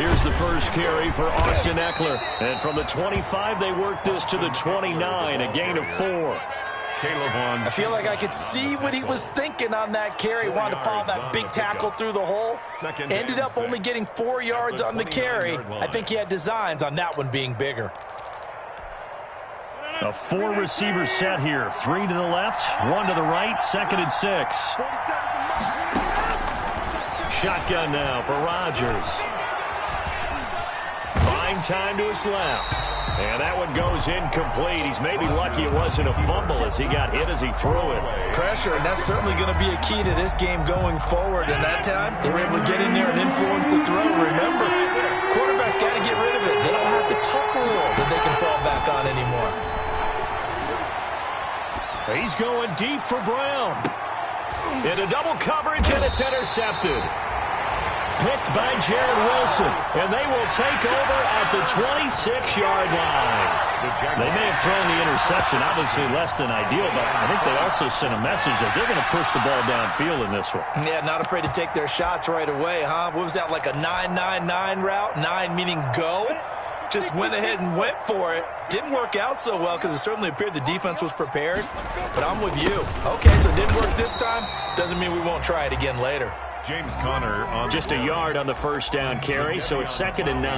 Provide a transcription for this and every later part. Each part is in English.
Here's the first carry for Austin Eckler. And from the 25, they work this to the 29, a gain of 4. I feel like I could see what he was thinking on that carry. Wanted to follow that big tackle through the hole. Ended up only getting 4 yards on the carry. I think he had designs on that one being bigger. A 4-receiver set here. 3 to the left, 1 to the right, 2nd and 6. Shotgun now for Rodgers. Fine time to his left. And that one goes incomplete. He's maybe lucky it wasn't a fumble as he got hit as he threw it. Pressure, and that's certainly going to be a key to this game going forward. And that time, they were able to get in there and influence the throw. Remember, quarterbacks got to get rid of it. They don't have the tuck rule that they can fall back on anymore. He's going deep for Brown. Into double coverage, and it's intercepted. Picked by Jared Wilson, and they will take over at the 26-yard line. They may have thrown the interception, obviously less than ideal, but I think they also sent a message that they're going to push the ball downfield in this one. Yeah, not afraid to take their shots right away, huh? What was that, like a 9-9-9 route? 9 meaning go? Just went ahead and went for it. Didn't work out so well because it certainly appeared the defense was prepared, but I'm with you. Okay, so it didn't work this time. Doesn't mean we won't try it again later. James Conner on just a yard on the first down carry, so it's 2nd and 9.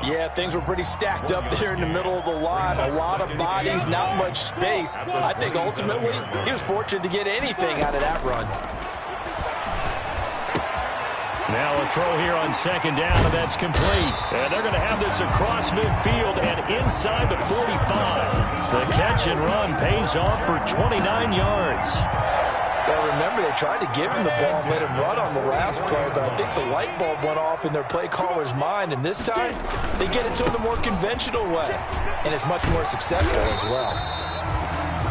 Yeah, things were pretty stacked up there in the middle of the line. A lot of bodies, not much space. I think ultimately he was fortunate to get anything out of that run. Now a throw here on 2nd down, and that's complete. And they're going to have this across midfield and inside the 45. The catch and run pays off for 29 yards. Well, remember, they tried to give him the ball and let him run on the last play, but I think the light bulb went off in their play caller's mind, and this time they get it to him the more conventional way, and it's much more successful as well.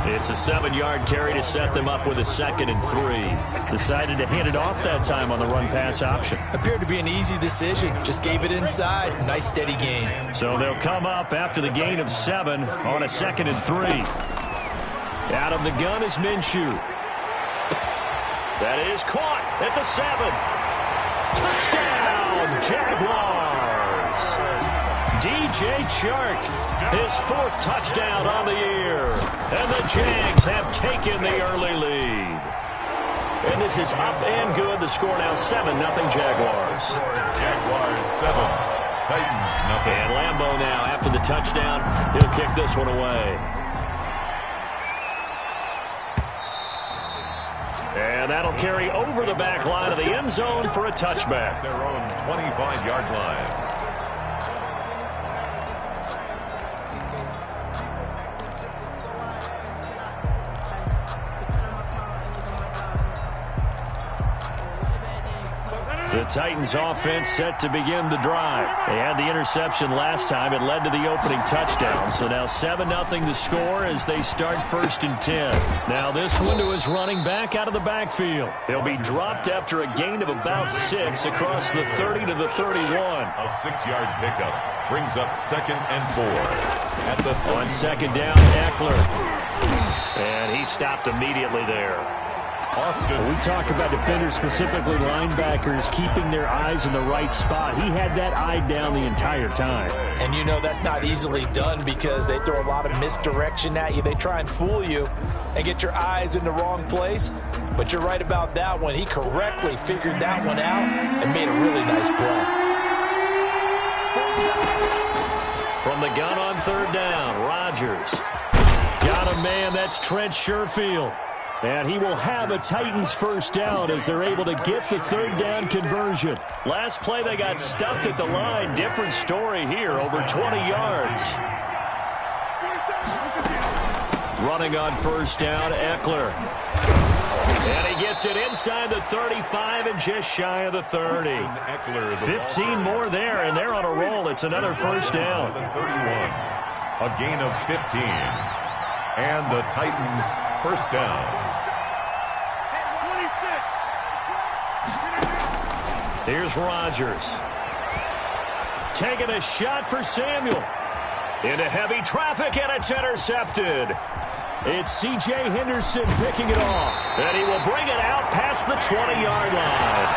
It's a 7-yard carry to set them up with a 2nd and 3. Decided to hand it off that time on the run-pass option. Appeared to be an easy decision. Just gave it inside. Nice, steady gain. So they'll come up after the gain of 7 on a 2nd and 3. Out of the gun is Minshew. That is caught at the 7. Touchdown, Jaguars. DJ Chark, his 4th touchdown on the year. And the Jags have taken the early lead. And this is up and good. The score now 7-0 Jaguars. Jaguars 7, Titans nothing. And Lambeau now after the touchdown. He'll kick this one away. And that'll carry over the back line of the end zone for a touchback. Their own 25-yard line. The Titans offense set to begin the drive. They had the interception last time. It led to the opening touchdown. So now 7-0 the score as they start 1st and 10. Now this one to his running back out of the backfield. He'll be dropped after a gain of about 6 across the 30 to the 31. A 6-yard pickup brings up 2nd and 4. At the on 2nd down, Eckler. And he stopped immediately there. Austin. We talk about defenders, specifically linebackers, keeping their eyes in the right spot. He had that eye down the entire time. And you know that's not easily done because they throw a lot of misdirection at you. They try and fool you and get your eyes in the wrong place. But you're right about that one. He correctly figured that one out and made a really nice play. From the gun on 3rd down, Rodgers. Got a man, that's Trent Sherfield. And he will have a Titans 1st down as they're able to get the 3rd down conversion. Last play they got stuffed at the line. Different story here, over 20 yards. Running on 1st down, Eckler. And he gets it inside the 35 and just shy of the 30. 15 more there, and they're on a roll. It's another 1st down. 31. A gain of 15. And the Titans 1st down. Here's Rodgers. Taking a shot for Samuel. Into heavy traffic, and it's intercepted. It's C.J. Henderson picking it off. And he will bring it out past the 20-yard line.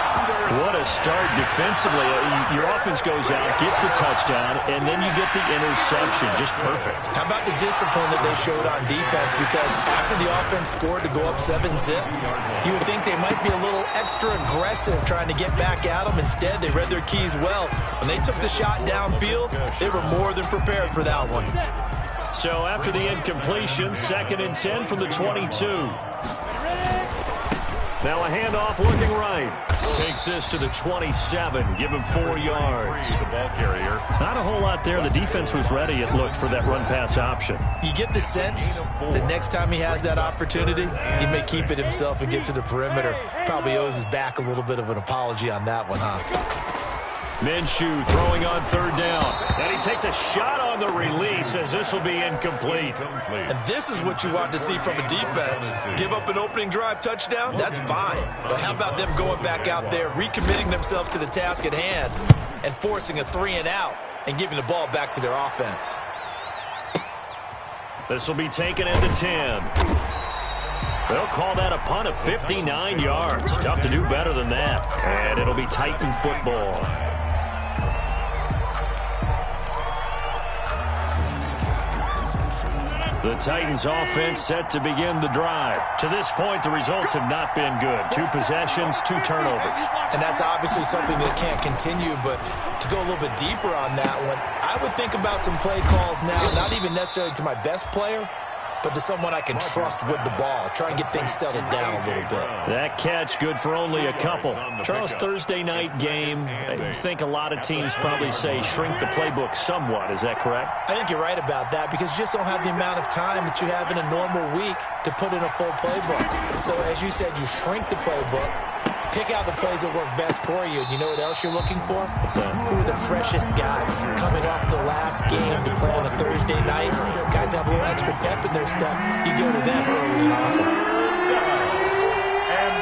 What a start defensively. Your offense goes out, gets the touchdown, and then you get the interception. Just perfect. How about the discipline that they showed on defense? Because after the offense scored to go up 7-zip, you would think they might be a little extra aggressive trying to get back at them. Instead, they read their keys well. When they took the shot downfield, they were more than prepared for that one. So after the incompletion, 2nd and 10 from the 22. Now a handoff looking right. Takes this to the 27. Give him 4 yards. The ball carrier. Not a whole lot there. The defense was ready, it looked, for that run-pass option. You get the sense that next time he has that opportunity, he may keep it himself and get to the perimeter. Probably owes his back a little bit of an apology on that one, huh? Minshew throwing on 3rd down. And he takes a shot on the release as this will be incomplete. And this is what you want to see from a defense. Give up an opening drive touchdown, that's fine. But how about them going back out there, recommitting themselves to the task at hand, and forcing a 3-and-out and giving the ball back to their offense. This will be taken at the 10. They'll call that a punt of 59 yards. Tough to do better than that. And it'll be Titan football. The Titans offense set to begin the drive. To this point, the results have not been good. 2 possessions, 2 turnovers. And that's obviously something that can't continue, but to go a little bit deeper on that one, I would think about some play calls now, not even necessarily to my best player, but to someone I can trust with the ball. Try and get things settled down a little bit. That catch good for only a couple. Charles, Thursday night game, I think a lot of teams probably say shrink the playbook somewhat. Is that correct? I think you're right about that because you just don't have the amount of time that you have in a normal week to put in a full playbook. So as you said, you shrink the playbook. Pick out the plays that work best for you. You know what else you're looking for? What's that? Who are the freshest guys coming off the last game to play on a Thursday night? Guys have a little extra pep in their step. You go to them early and often. And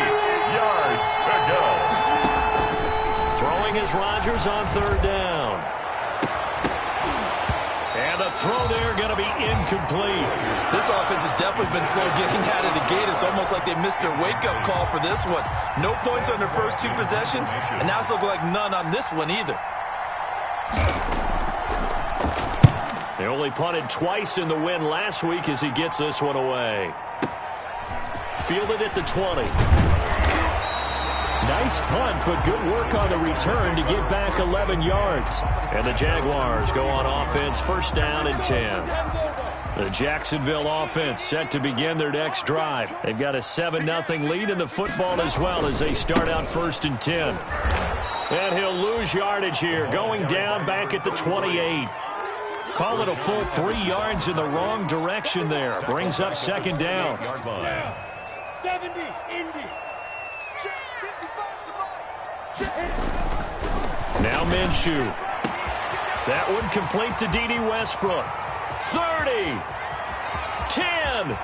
8 yards to go. Throwing is Rodgers on 3rd down. And the throw there going to be incomplete. This offense has definitely been slow getting out of the gate. It's almost like they missed their wake-up call for this one. No points on their first 2 possessions, and now it's looking like none on this one either. They only punted twice in the win last week as he gets this one away. Fielded at the 20. Nice punt, but good work on the return to get back 11 yards. And the Jaguars go on offense, 1st down and 10. The Jacksonville offense set to begin their next drive. They've got a 7-0 lead in the football as well as they start out 1st and 10. And he'll lose yardage here, going down back at the 28. Call it a full 3 yards in the wrong direction there. Brings up 2nd down. 70, Indy. Now Minshew. That one complete to D.D. Westbrook. 30. 10.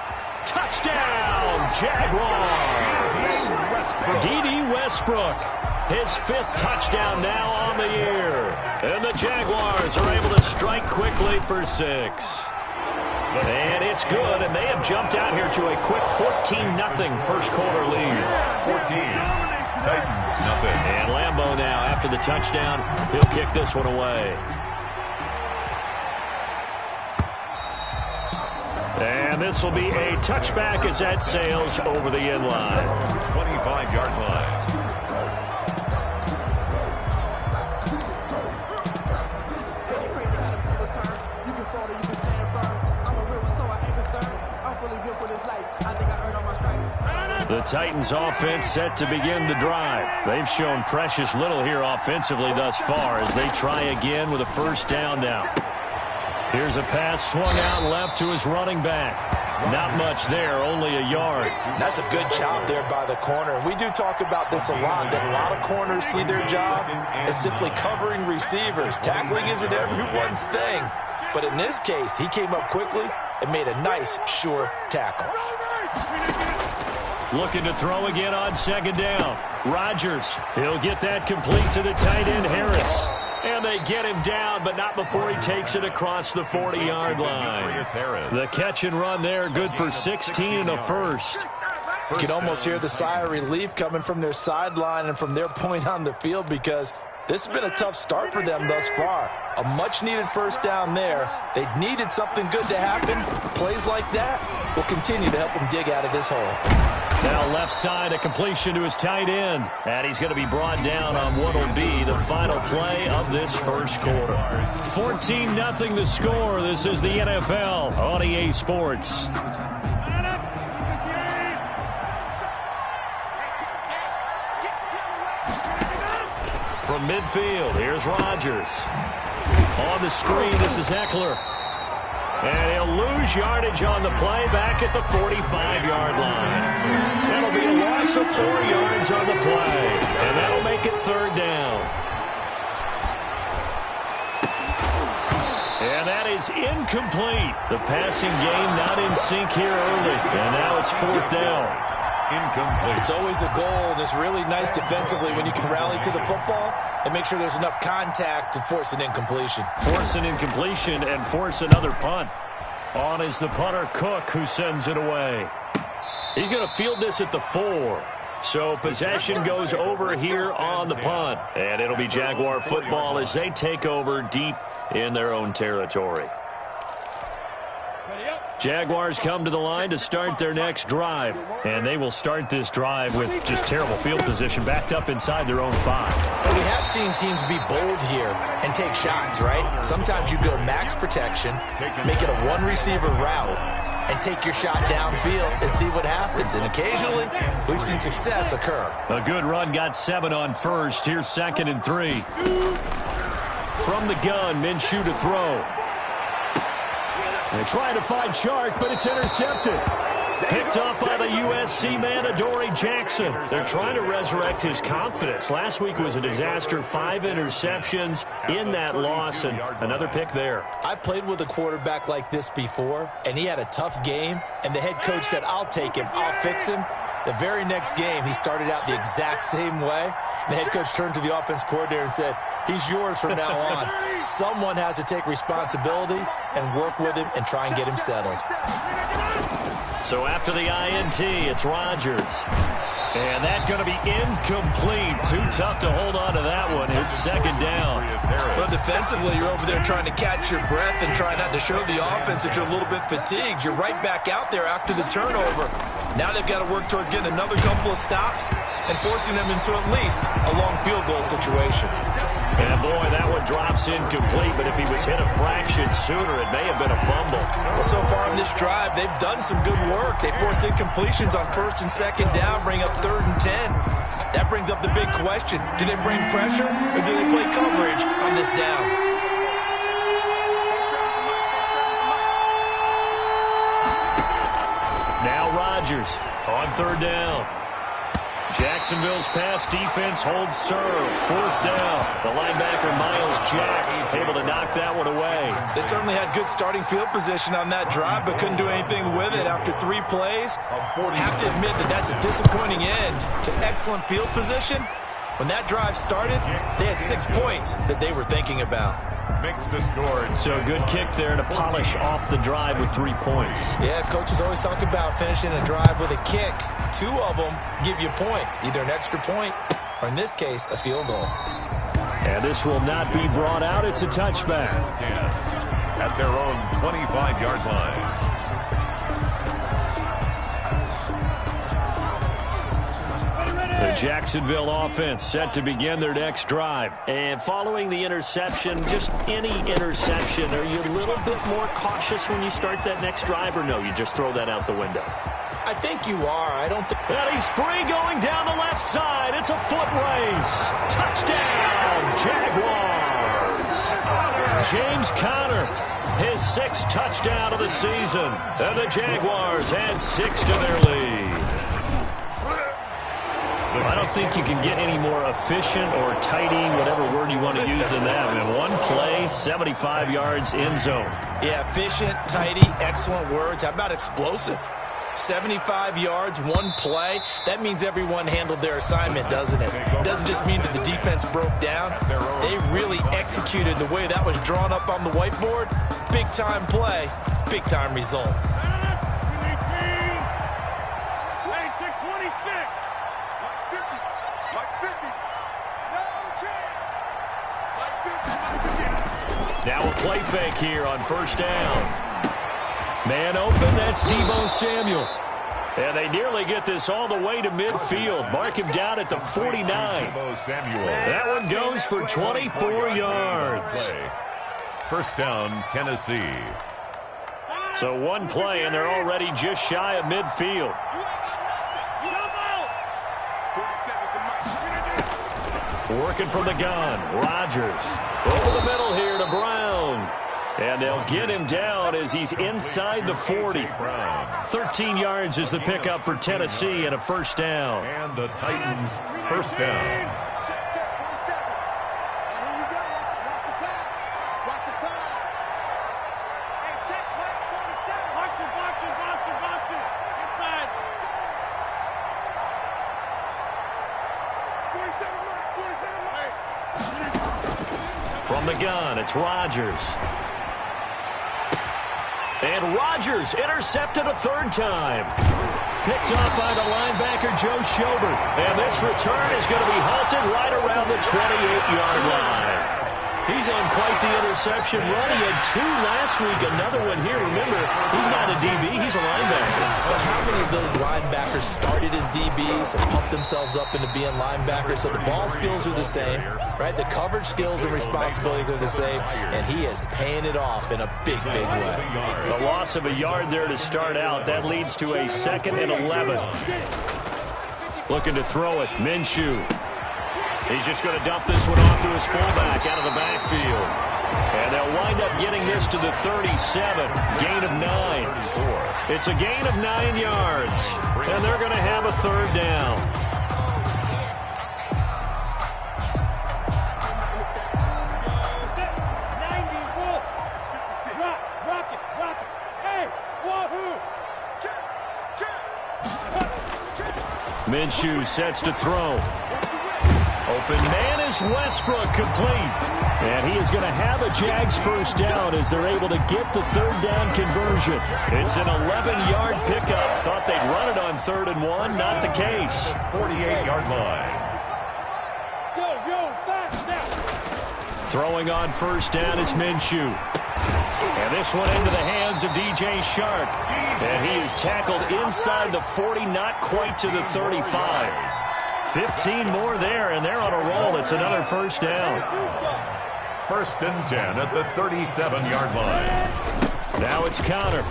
Touchdown, Jaguars. D.D. Westbrook. His 5th touchdown now on the year. And the Jaguars are able to strike quickly for 6. And it's good, and they have jumped out here to a quick 14-0 first quarter lead. 14. Titans, nothing. And Lambeau now, after the touchdown, he'll kick this one away. And this will be a touchback as that sails over the end line. 25-yard line. The Titans offense set to begin the drive. They've shown precious little here offensively thus far as they try again with a 1st down now. Here's a pass swung out left to his running back. Not much there, only a yard. That's a good job there by the corner. We do talk about this a lot, that a lot of corners see their job as simply covering receivers. Tackling isn't everyone's thing. But in this case, he came up quickly and made a nice, sure tackle. Looking to throw again on 2nd down. Rodgers, he'll get that complete to the tight end, Harris. And they get him down, but not before he takes it across the 40-yard line. The catch and run there, good for 16 and a first. You can almost hear the sigh of relief coming from their sideline and from their point on the field, because this has been a tough start for them thus far. A much-needed first down there. They needed something good to happen. Plays like that will continue to help them dig out of this hole. Now left side, a completion to his tight end. And he's going to be brought down on what will be the final play of this first quarter. 14-0 the score. This is the NFL on EA Sports. From midfield, here's Rodgers. On the screen, this is Eckler. And he'll lose yardage on the play back at the 45-yard line. That'll be a loss of 4 yards on the play. And that'll make it third down. And that is incomplete. The passing game not in sync here early. And now it's fourth down. Incomplete. It's always a goal, and it's really nice defensively when you can rally to the football and make sure there's enough contact to force an incompletion. Force an incompletion and force another punt. On is the punter, Cook, who sends it away. He's going to field this at the 4. So possession goes over here on the punt. And it'll be Jaguar football as they take over deep in their own territory. Jaguars come to the line to start their next drive. And they will start this drive with just terrible field position, backed up inside their own 5. But we have seen teams be bold here and take shots, right? Sometimes you go max protection, make it a one-receiver route, and take your shot downfield and see what happens. And occasionally, we've seen success occur. A good run got 7 on first. Here's 2nd and 3. From the gun, Minshew to throw. They're trying to find Chark, but it's intercepted. Picked up by the USC man, Adoree Jackson. They're trying to resurrect his confidence. Last week was a disaster. 5 interceptions in that loss, and another pick there. I played with a quarterback like this before, and he had a tough game, and the head coach said, I'll take him, I'll fix him. The very next game, he started out the exact same way. And the head coach turned to the offense coordinator and said, he's yours from now on. Someone has to take responsibility and work with him and try and get him settled. So after the INT, it's Rodgers. And that's going to be incomplete. Too tough to hold on to that one. It's 2nd down. But defensively, you're over there trying to catch your breath and try not to show the offense that you're a little bit fatigued. You're right back out there after the turnover. Now they've got to work towards getting another couple of stops and forcing them into at least a long field goal situation. And boy, that one drops incomplete, but if he was hit a fraction sooner, it may have been a fumble. Well, so far in this drive, they've done some good work. They force incompletions on 1st and 2nd down, bring up 3rd and 10. That brings up the big question. Do they bring pressure or do they play coverage on this down? Now Rodgers on 3rd down. Jacksonville's pass defense holds serve. 4th down. The linebacker, Miles Jack, able to knock that one away. They certainly had good starting field position on that drive, but couldn't do anything with it after 3 plays. Have to admit that that's a disappointing end to excellent field position. When that drive started, they had 6 points that they were thinking about. Makes the score. So a good kick there to polish off the drive with 3 points. Yeah, coaches always talk about finishing a drive with a kick. 2 of them give you points, either an extra point or, in this case, a field goal. And this will not be brought out. It's a touchback. 10 at their own 25-yard line. The Jacksonville offense set to begin their next drive. And following the interception, just any interception, are you a little bit more cautious when you start that next drive, or no, you just throw that out the window? I think you are. I don't think... And he's free going down the left side. It's a foot race. Touchdown, Jaguars. James Conner, his 6th touchdown of the season. And the Jaguars add 6 to their lead. I don't think you can get any more efficient or tidy, whatever word you want to use in that. In one play, 75 yards in zone. Yeah, efficient, tidy, excellent words. How about explosive? 75 yards, one play. That means everyone handled their assignment, doesn't it? It doesn't just mean that the defense broke down. They really executed the way that was drawn up on the whiteboard. Big-time play, big-time result. Now a play fake here on first down. Man open, that's Deebo Samuel. And they nearly get this all the way to midfield. Mark him down at the 49. That one goes for 24 yards. First down, Tennessee. So one play, and they're already just shy of midfield. Working from the gun, Rodgers. Over the middle here to Brown. And they'll get him down as he's inside the 40. 13 yards is the pickup for Tennessee and a first down. And the Titans first down. From the gun, it's Rodgers. And Rodgers intercepted a third time. Picked off by the linebacker, Joe Schobert. And this return is going to be halted right around the 28-yard line. He's on quite the interception run. He had two last week, another one here. Remember, he's not a DB, he's a linebacker. But how many of those linebackers started as DBs and pumped themselves up into being linebackers? So the ball skills are the same, right? The coverage skills and responsibilities are the same, and he is paying it off in a big, big way. The loss of a yard there to start out. That leads to a 2nd and 11. Looking to throw it, Minshew. He's just going to dump this one off to his fullback out of the backfield. And they'll wind up getting this to the 37. Gain of 9. It's a gain of 9 yards. And they're going to have a third down. Minshew sets to throw. Open man is Westbrook, complete. And he is going to have a Jags first down as they're able to get the third down conversion. It's an 11-yard pickup. Thought they'd run it on 3rd and 1. Not the case. 48-yard line. Throwing on first down is Minshew. And this one into the hands of DJ Shark. And he is tackled inside the 40, not quite to the 35. 15 more there, and they're on a roll. It's another first down. 1st and 10 at the 37-yard line. Now it's Connor.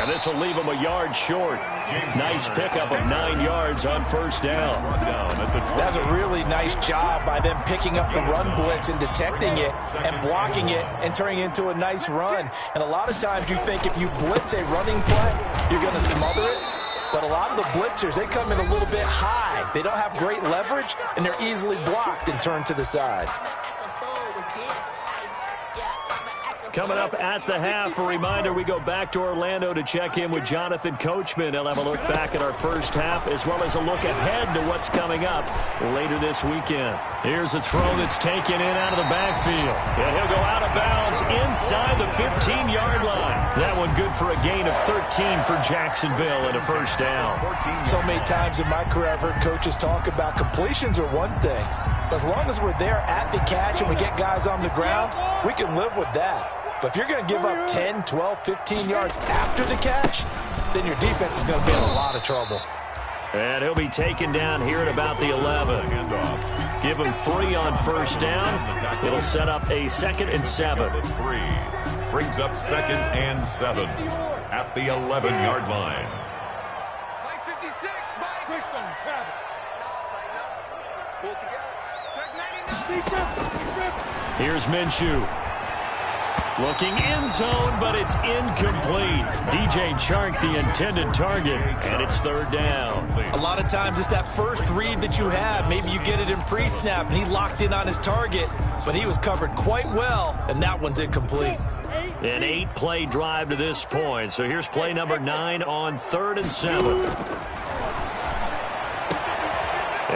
And this will leave him a yard short. Nice pickup of 9 yards on first down. That's a really nice job by them picking up the run blitz and detecting it and blocking it and turning it into a nice run. And a lot of times you think if you blitz a running play, you're going to smother it. But a lot of the blitzers, they come in a little bit high. They don't have great leverage, and they're easily blocked and turned to the side. Coming up at the half, a reminder, we go back to Orlando to check in with Jonathan Coachman. He'll have a look back at our first half as well as a look ahead to what's coming up later this weekend. Here's a throw that's taken in out of the backfield. And he'll go out of bounds inside the 15-yard line. That one good for a gain of 13 for Jacksonville and a first down. So many times in my career I've heard coaches talk about completions are one thing. But as long as we're there at the catch and we get guys on the ground, we can live with that. But if you're going to give up 10, 12, 15 yards after the catch, then your defense is going to be in a lot of trouble. And he'll be taken down here at about the 11. Give him 3 on first down. It'll set up a 2nd and 7. 3 brings up 2nd and 7 at the 11-yard line. Here's Minshew. Looking end zone, but it's incomplete. DJ Chark, the intended target, and it's 3rd down. A lot of times it's that first read that you have. Maybe you get it in pre-snap, and he locked in on his target, but he was covered quite well, and that one's incomplete. An 8-play drive to this point. So here's play number 9 on 3rd and 7.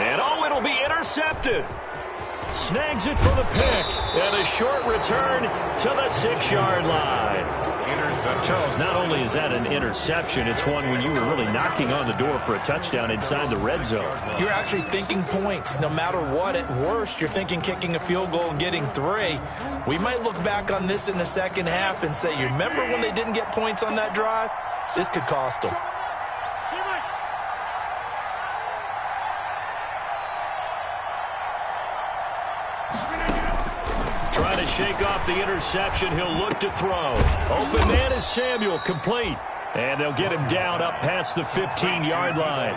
And oh, it'll be intercepted. Snags it for the pick. And a short return to the 6-yard line. Charles, not only is that an interception, it's one when you were really knocking on the door for a touchdown inside the red zone. You're actually thinking points. No matter what, at worst, you're thinking kicking a field goal and getting 3. We might look back on this in the second half and say, you remember when they didn't get points on that drive? This could cost them. Trying to shake off the interception. He'll look to throw. Open man is Samuel, complete. And they'll get him down up past the 15-yard line.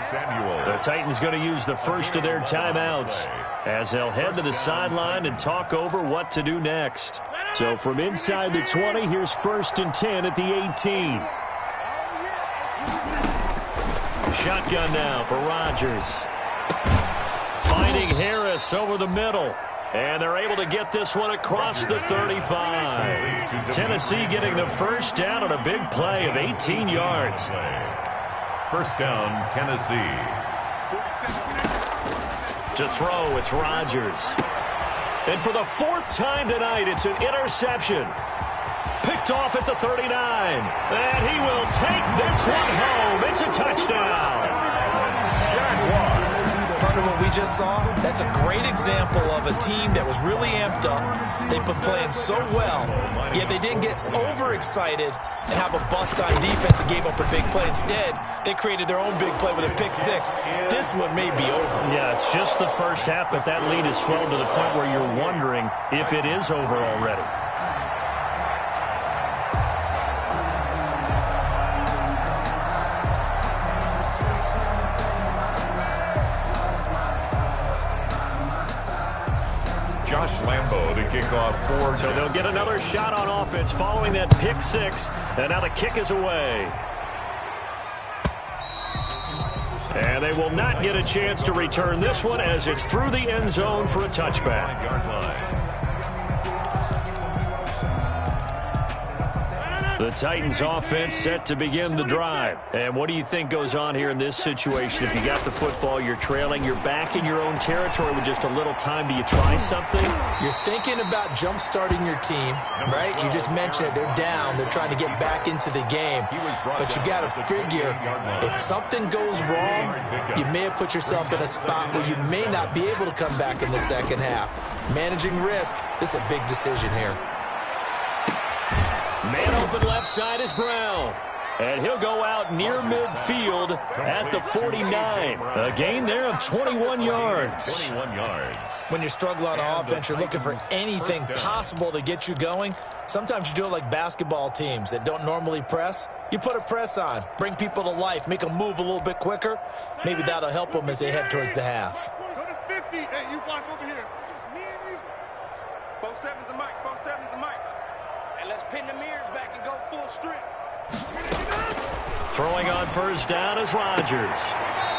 The Titans going to use the first of their timeouts as they'll head to the sideline and talk over what to do next. So from inside the 20, here's 1st and 10 at the 18. Shotgun now for Rodgers. Finding Harris over the middle. And they're able to get this one across the 35. Tennessee getting the first down on a big play of 18 yards. First down, Tennessee. To throw, it's Rodgers. And for the 4th time tonight, it's an interception. Picked off at the 39. And he will take this one home. It's a touchdown. Part of what we just saw, that's a great example of a team that was really amped up. They've been playing so well, yet they didn't get overexcited and have a bust on defense and gave up a big play. Instead, they created their own big play with a pick 6. This one may be over. Yeah, it's just the first half, but that lead has swelled to the point where you're wondering if it is over already. Josh Lambo to kick off 4. So they'll get another shot on offense following that pick 6. And now the kick is away. And they will not get a chance to return this one as it's through the end zone for a touchback. 5-yard line. The Titans offense set to begin the drive. And what do you think goes on here in this situation? If you got the football, you're trailing, you're back in your own territory with just a little time. Do you try something? You're thinking about jump-starting your team, right? You just mentioned it. They're down. They're trying to get back into the game. But you got to figure, if something goes wrong, you may have put yourself in a spot where you may not be able to come back in the second half. Managing risk, this is a big decision here. Man open left side is Brown. And he'll go out near midfield at the 49. A gain there of 21 yards. 21 yards. When you struggle on offense, you're looking for anything possible to get you going. Sometimes you do it like basketball teams that don't normally press. You put a press on, bring people to life, make them move a little bit quicker. Maybe that'll help them as they head towards the half. Go to 50. Hey, you block over here. It's just me and you. 4-7's the mic. 4-7's the mic. And let's pin the mirrors back and go full strength. Throwing on first down is Rodgers.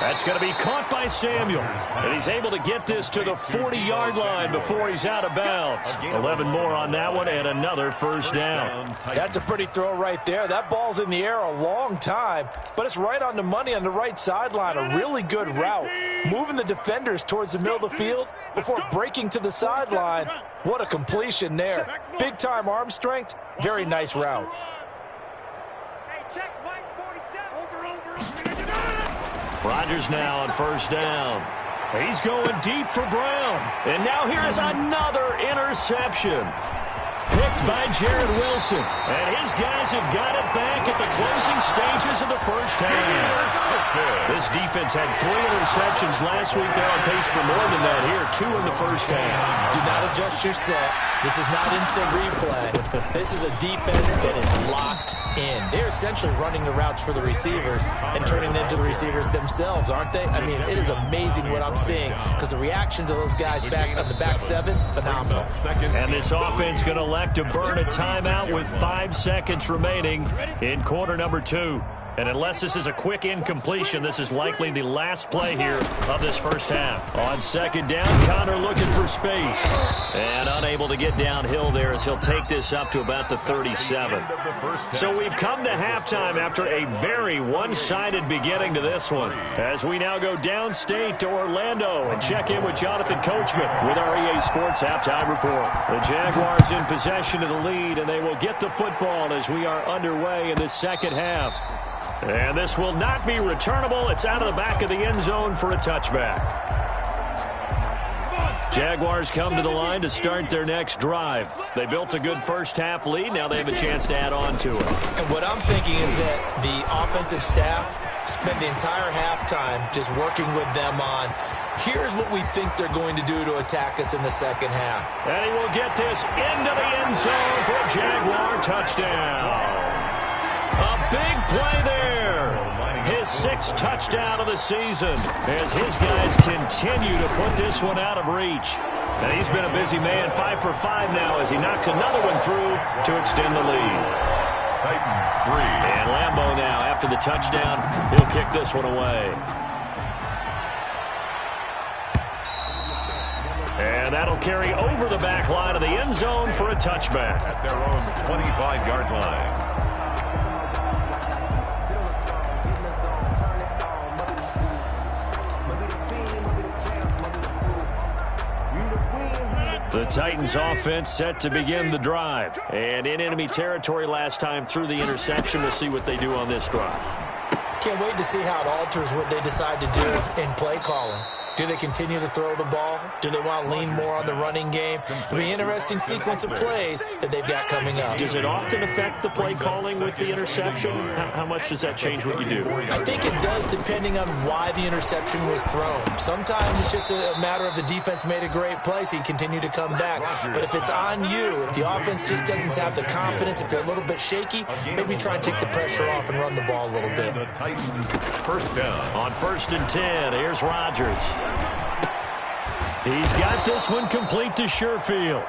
That's going to be caught by Samuel. And he's able to get this to the 40-yard line before he's out of bounds. 11 more on that one and another first down. That's a pretty throw right there. That ball's in the air a long time, but it's right on the money on the right sideline. A really good route. Moving the defenders towards the middle of the field before breaking to the sideline. What a completion there. Big-time arm strength. Very nice route. Check white 47. Over. Rodgers now on first down. He's going deep for Brown. And now here is another interception. Picked by Jared Wilson. And his guys have got it back at the closing stages of the first half. This defense had 3 interceptions last week. They're on pace for more than that here. 2 in the first half. Do not adjust your set. This is not instant replay. This is a defense that is locked in. They're essentially running the routes for the receivers and turning it into the receivers themselves, aren't they? I mean, it is amazing what I'm seeing because the reactions of those guys back on the back 7, phenomenal. And this offense going to elect to burn a timeout with 5 seconds remaining in quarter number 2. And unless this is a quick incompletion, this is likely the last play here of this first half. On second down, Connor looking for space. And unable to get downhill there as he'll take this up to about the 37. So we've come to halftime after a very one-sided beginning to this one. As we now go downstate to Orlando and check in with Jonathan Coachman with our EA Sports Halftime Report. The Jaguars in possession of the lead, and they will get the football as we are underway in the second half. And this will not be returnable. It's out of the back of the end zone for a touchback. Jaguars come to the line to start their next drive. They built a good first-half lead. Now they have a chance to add on to it. And what I'm thinking is that the offensive staff spent the entire halftime just working with them on, here's what we think they're going to do to attack us in the second half. And he will get this into the end zone for a Jaguar touchdown. A big play there. His sixth touchdown of the season as his guys continue to put this one out of reach. And he's been a busy man, 5 for 5 now as he knocks another one through to extend the lead. Titans 3. And Lambeau now, after the touchdown, he'll kick this one away. And that'll carry over the back line of the end zone for a touchback. At their own 25-yard line. The Titans offense set to begin the drive. And in enemy territory last time through the interception. We'll see what they do on this drive. Can't wait to see how it alters what they decide to do in play calling. Do they continue to throw the ball? Do they want to lean more on the running game? It'll be an interesting sequence of plays that they've got coming up. Does it often affect the play calling with the interception? How much does that change what you do? I think it does depending on why the interception was thrown. Sometimes it's just a matter of the defense made a great play, so you continue to come back. But if it's on you, if the offense just doesn't have the confidence, if they're a little bit shaky, maybe try and take the pressure off and run the ball a little bit. The Titans first down. On 1st and 10, here's Rodgers. He's got this one complete to Sherfield.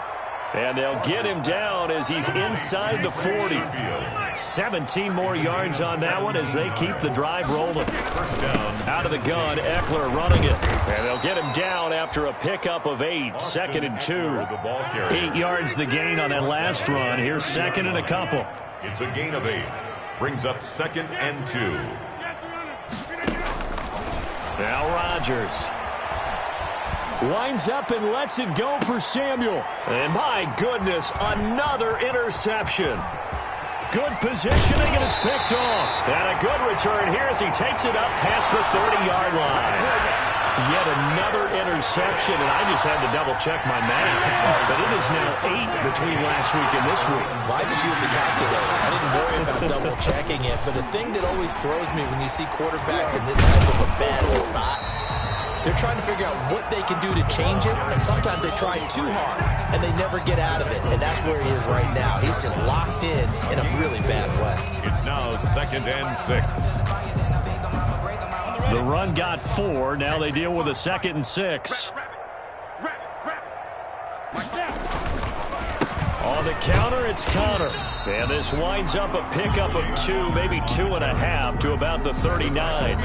And they'll get him down as he's inside the 40. 17 more yards on that one as they keep the drive rolling. First down. Out of the gun, Eckler running it. And they'll get him down after a pickup of 8. 2nd and 2. 8 yards the gain on that last run. Here's 2nd and a couple. It's a gain of 8. Brings up 2nd and 2. Now Rodgers. Winds up and lets it go for Samuel. And my goodness, another interception. Good positioning, and it's picked off. And a good return here as he takes it up past the 30-yard line. Yet another interception, and I just had to double-check my math. But it is now 8 between last week and this week. Well, I just used the calculator. I didn't worry about double-checking it. But the thing that always throws me when you see quarterbacks in this type of a bad spot, they're trying to figure out what they can do to change it, and sometimes they try too hard, and they never get out of it, and that's where he is right now. He's just locked in a really bad way. It's now 2nd and 6. The run got 4. Now they deal with a 2nd and 6. On the counter, it's Connor. And this winds up a pickup of 2, maybe 2.5 to about the 39.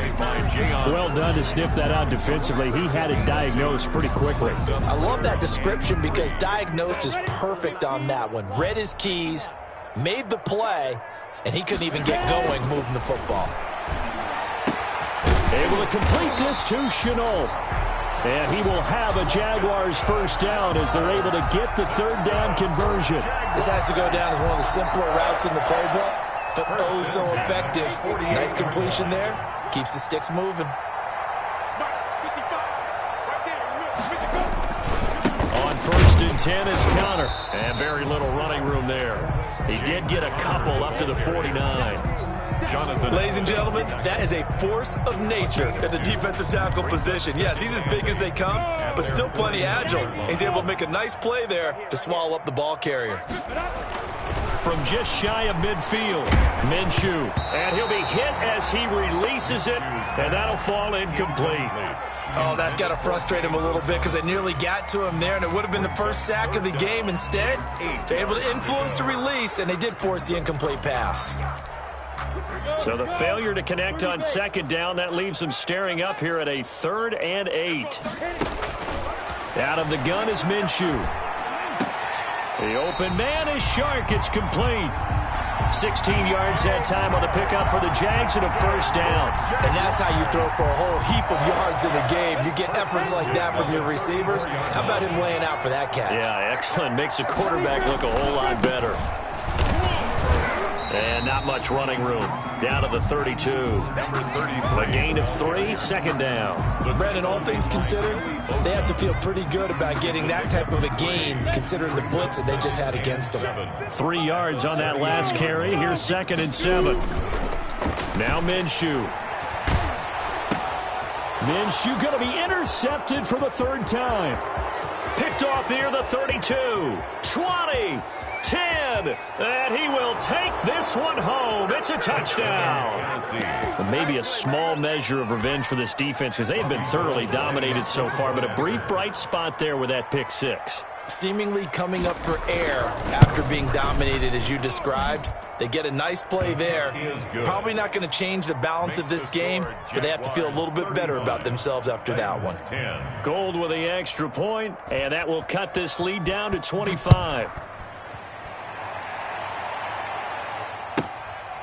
Well done to sniff that out defensively. He had it diagnosed pretty quickly. I love that description because diagnosed is perfect on that one. Read his keys, made the play, and he couldn't even get going moving the football. Able to complete this to Chenault. And he will have a Jaguars first down as they're able to get the 3rd down conversion. This has to go down as one of the simpler routes in the playbook, but oh so effective. Nice completion there. Keeps the sticks moving. On 1st and 10 is Connor. And very little running room there. He did get a couple up to the 49. Jonathan. Ladies and gentlemen, that is a force of nature at the defensive tackle position. Yes, he's as big as they come, but still plenty agile. He's able to make a nice play there to swallow up the ball carrier. From just shy of midfield, Minshew. And he'll be hit as he releases it, and that'll fall incomplete. Oh, that's got to frustrate him a little bit because they nearly got to him there, and it would have been the first sack of the game. Instead, they're able to influence the release, and they did force the incomplete pass. So the failure to connect on second down, that leaves them staring up here at a 3rd and 8. Out of the gun is Minshew. The open man is Shark. It's complete. 16 yards that time on the pickup for the Jags and a 1st down. And that's how you throw for a whole heap of yards in the game. You get efforts like that from your receivers. How about him laying out for that catch? Yeah, excellent. Makes the quarterback look a whole lot better. And not much running room. Down to the 32. A gain of 3, 2nd down. Brandon, all things considered, they have to feel pretty good about getting that type of a gain, considering the blitz that they just had against them. 3 yards on that last carry. Here's 2nd and 7. Now Minshew. Minshew going to be intercepted for the 3rd time. Picked off near the 32. 20. 10, and he will take this one home. It's a touchdown. Well, maybe a small measure of revenge for this defense because they've been thoroughly dominated so far, but a brief bright spot there with that pick 6. Seemingly coming up for air after being dominated as you described. They get a nice play there. Probably not going to change the balance of this game, but they have to feel a little bit better about themselves after that one. Gold with the extra point, and that will cut this lead down to 25.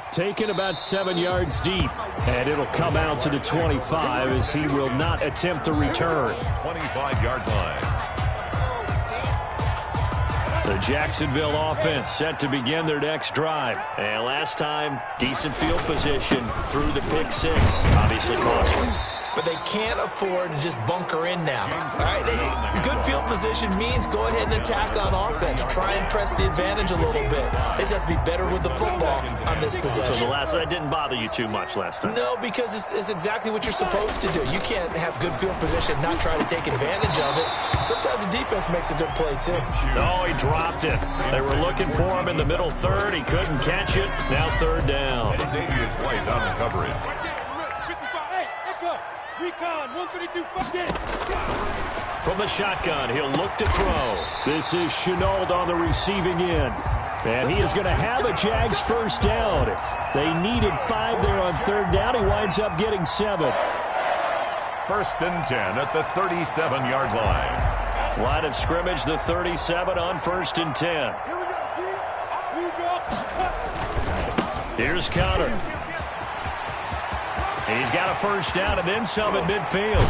Taken about 7 yards deep, and it'll come out to the 25 as he will not attempt to return. 25-yard line. The Jacksonville offense set to begin their next drive. And last time, decent field position through the pick 6. Obviously costly. But they can't afford to just bunker in now. All right, good field position means go ahead and attack on offense. Try and press the advantage a little bit. They just have to be better with the football on this possession. So that didn't bother you too much last time? No, because it's exactly what you're supposed to do. You can't have good field position, not try to take advantage of it. Sometimes the defense makes a good play, too. Oh, he dropped it. They were looking for him in the middle 3rd. He couldn't catch it. Now 3rd down. Davius White on the coverage. Recon, 132, fuck it. From the shotgun, he'll look to throw. This is Chenault on the receiving end. And he is going to have a Jags 1st down. They needed 5 there on 3rd down. He winds up getting 7. 1st and 10 at the 37-yard line. Line of scrimmage, the 37 on 1st and 10. Here's Connor. He's got a 1st down and then some at midfield.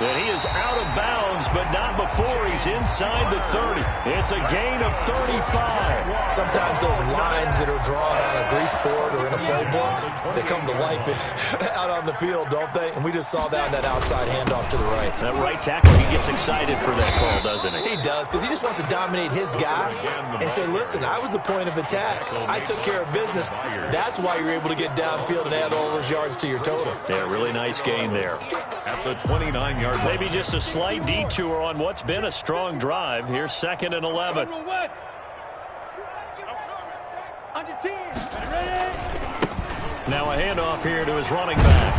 And he is out of bounds, but not before he's inside the 30. It's a gain of 35. Sometimes those lines that are drawn on a grease board or in a playbook, they come to life out on the field, don't they? And we just saw that on that outside handoff to the right. That right tackle, he gets excited for that call, doesn't he? He does, because he just wants to dominate his guy and say, listen, I was the point of attack. I took care of business. That's why you're able to get downfield and add all those yards to your total. Yeah, really nice gain there. At the 29-yard line. Maybe just a slight detour on what's been a strong drive. Here's 2nd and 11. Now a handoff here to his running back.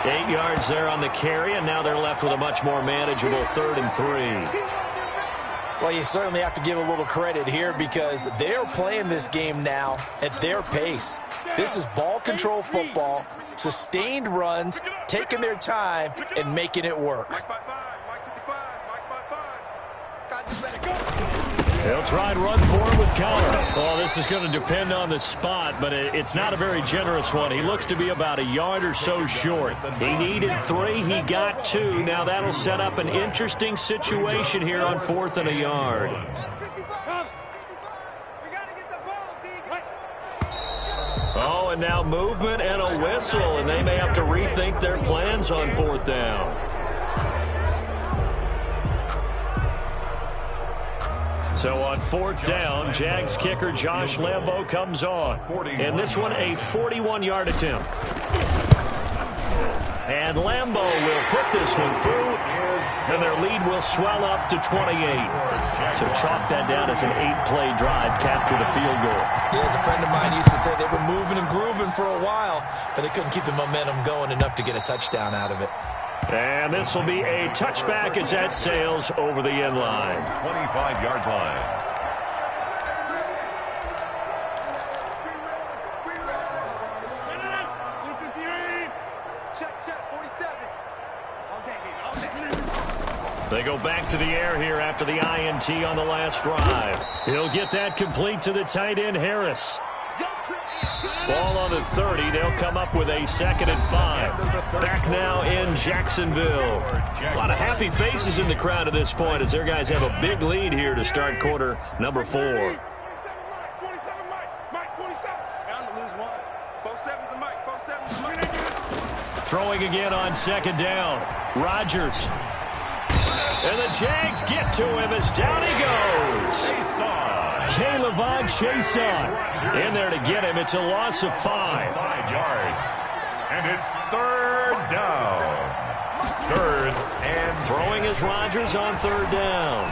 8 yards there on the carry, and now they're left with a much more manageable 3rd and 3. Well, you certainly have to give a little credit here because they're playing this game now at their pace. This is ball control football, sustained runs, taking their time, and making it work. They'll try and run for him with Connor. Well, this is going to depend on the spot, but it's not a very generous one. He looks to be about a yard or so short. He needed 3. He got 2. Now that'll set up an interesting situation here on 4th and a yard. Oh, and now movement and a whistle, and they may have to rethink their plans on 4th down. So on 4th down, Jags kicker Josh Lambo comes on. And this one, a 41-yard attempt. And Lambo will put this one through, and their lead will swell up to 28. So chalk that down as an 8-play drive capped with a field goal. Yeah, as a friend of mine used to say, they were moving and grooving for a while, but they couldn't keep the momentum going enough to get a touchdown out of it. And this will be a touchback as that sails over the end line. 25-yard line. They go back to the air here after the INT on the last drive. He'll get that complete to the tight end, Harris. Ball on the 30. They'll come up with a 2nd and 5. Back now in Jacksonville. A lot of happy faces in the crowd at this point as their guys have a big lead here to start quarter number 4. Throwing again on 2nd down. Rodgers. And the Jags get to him as down he goes. K'Lavon Chaisson in there to get him. It's a loss of 5. 5 yards. And it's 3rd down. 3rd and throwing is Rodgers on 3rd down.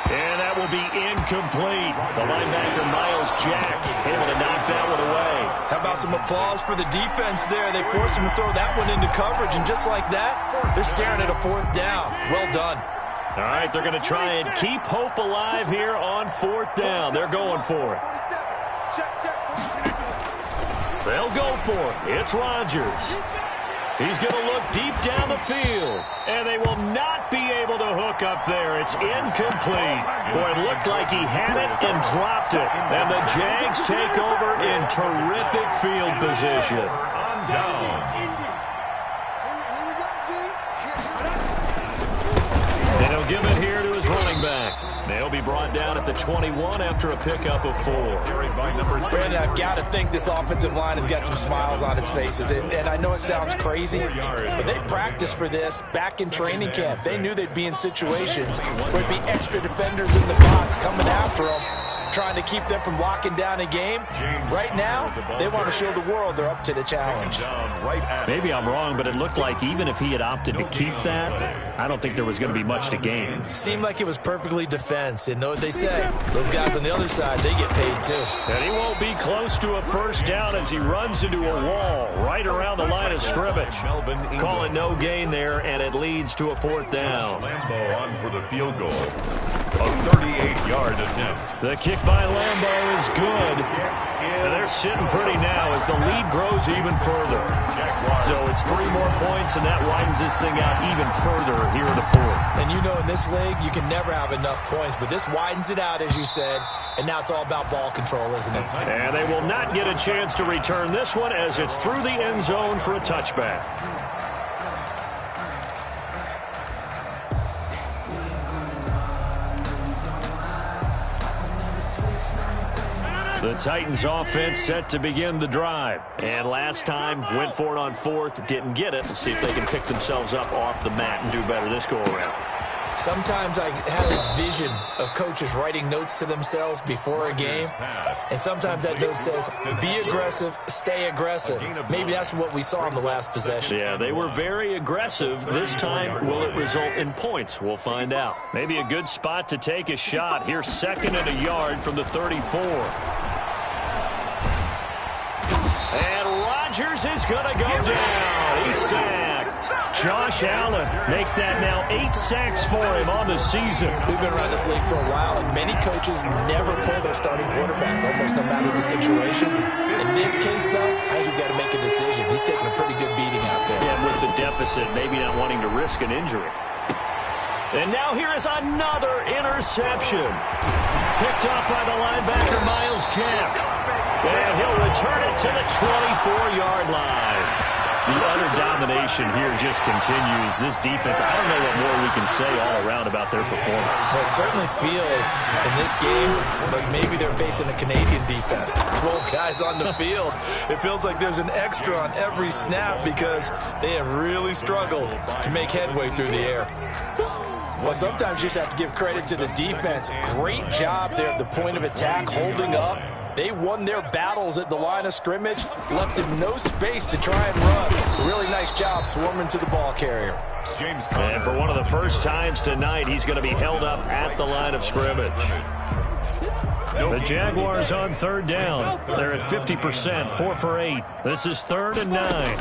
And that will be incomplete. The linebacker, Miles Jack, able to knock that one away. How about some applause for the defense there? They forced him to throw that one into coverage, and just like that, they're staring at a 4th down. Well done. All right, they're going to try and keep hope alive here on 4th down. They're going for it. They'll go for it. It's Rodgers. He's going to look deep down the field, and they will not be able to hook up there. It's incomplete. Boy, it looked like he had it and dropped it. And the Jags take over in terrific field position. on downs. And he'll give it here to his running back. They'll be brought down at the 21 after a pickup of 4. Brandon, I've got to think this offensive line has got some smiles on its faces. And I know it sounds crazy, but they practiced for this back in training camp. They knew they'd be in situations where there'd be extra defenders in the box coming after them, trying to keep them from locking down a game. Right now, they want to show the world they're up to the challenge. Maybe I'm wrong, but it looked like even if he had opted to keep that, I don't think there was going to be much to gain. Seemed like it was perfectly defense. And know what they say? Those guys on the other side, they get paid too. And he won't be close to a first down as he runs into a wall right around the line of scrimmage. Call it no gain there, and it leads to a 4th down. Lambeau on for the field goal. A 38-yard attempt. The kick by Lambeau is good. And they're sitting pretty now as the lead grows even further. So it's 3 more points, and that widens this thing out even further here in the 4th. And you know in this league, you can never have enough points, but this widens it out, as you said, and now it's all about ball control, isn't it? And they will not get a chance to return this one as it's through the end zone for a touchback. The Titans offense set to begin the drive. And last time, went for it on 4th, didn't get it. We'll see if they can pick themselves up off the mat and do better this go-around. Sometimes I have this vision of coaches writing notes to themselves before a game. And sometimes that note says, be aggressive, stay aggressive. Maybe that's what we saw in the last possession. Yeah, they were very aggressive. This time, will it result in points? We'll find out. Maybe a good spot to take a shot. Here's 2nd and a yard from the 34. And Rodgers is going to go down. He's sacked. Josh Allen make that now 8 sacks for him on the season. We've been around this league for a while, and many coaches never pull their starting quarterback, almost no matter the situation. In this case, though, I think he's got to make a decision. He's taking a pretty good beating out there. Yeah, with the deficit, maybe not wanting to risk an injury. And now here is another interception. Picked up by the linebacker, Miles Jack. And he'll return it to the 24-yard line. The utter domination here just continues. This defense, I don't know what more we can say all around about their performance. Well, it certainly feels in this game like maybe they're facing a Canadian defense. 12 guys on the field. It feels like there's an extra on every snap because they have really struggled to make headway through the air. Well, sometimes you just have to give credit to the defense. Great job there at the point of attack, holding up. They won their battles at the line of scrimmage, left him no space to try and run. Really nice job swarming to the ball carrier. And for one of the first times tonight, he's going to be held up at the line of scrimmage. The Jaguars on 3rd down. They're at 50%, 4 for 8. This is 3rd and 9.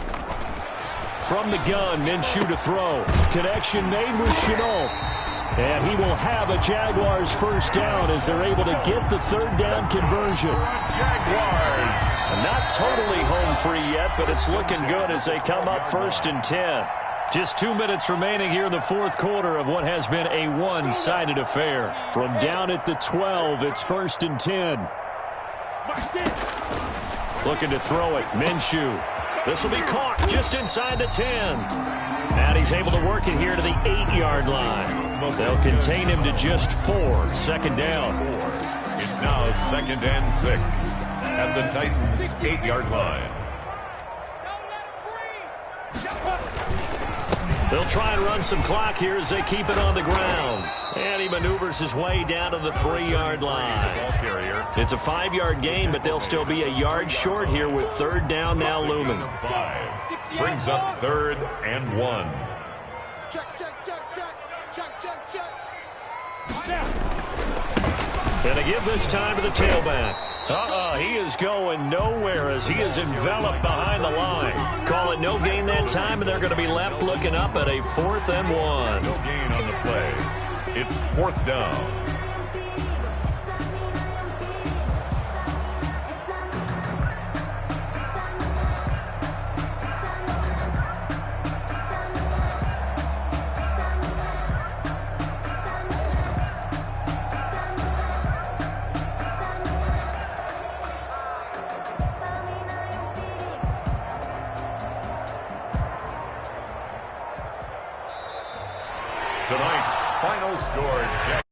From the gun, Minshew to throw. Connection made with Chenault. And he will have a Jaguars first down as they're able to get the 3rd down conversion. Jaguars. Not totally home free yet, but it's looking good as they come up 1st and 10. Just 2 minutes remaining here in the fourth quarter of what has been a one-sided affair. From down at the 12, it's 1st and 10. Looking to throw it. Minshew. This will be caught just inside the 10. And he's able to work it here to the 8-yard line. They'll contain him to just 4. 2nd down. It's now 2nd and 6 at the Titans' 8-yard line. They'll try and run some clock here as they keep it on the ground. And he maneuvers his way down to the 3-yard line. It's a 5-yard gain, but they'll still be a yard short here with 3rd down now looming. 5 brings up 3rd and 1. And they give this time to the tailback. He is going nowhere as he is enveloped behind the line. Call it no gain that time, and they're going to be left looking up at a 4th and 1. No gain on the play. It's 4th down. Tonight's final score, Jack.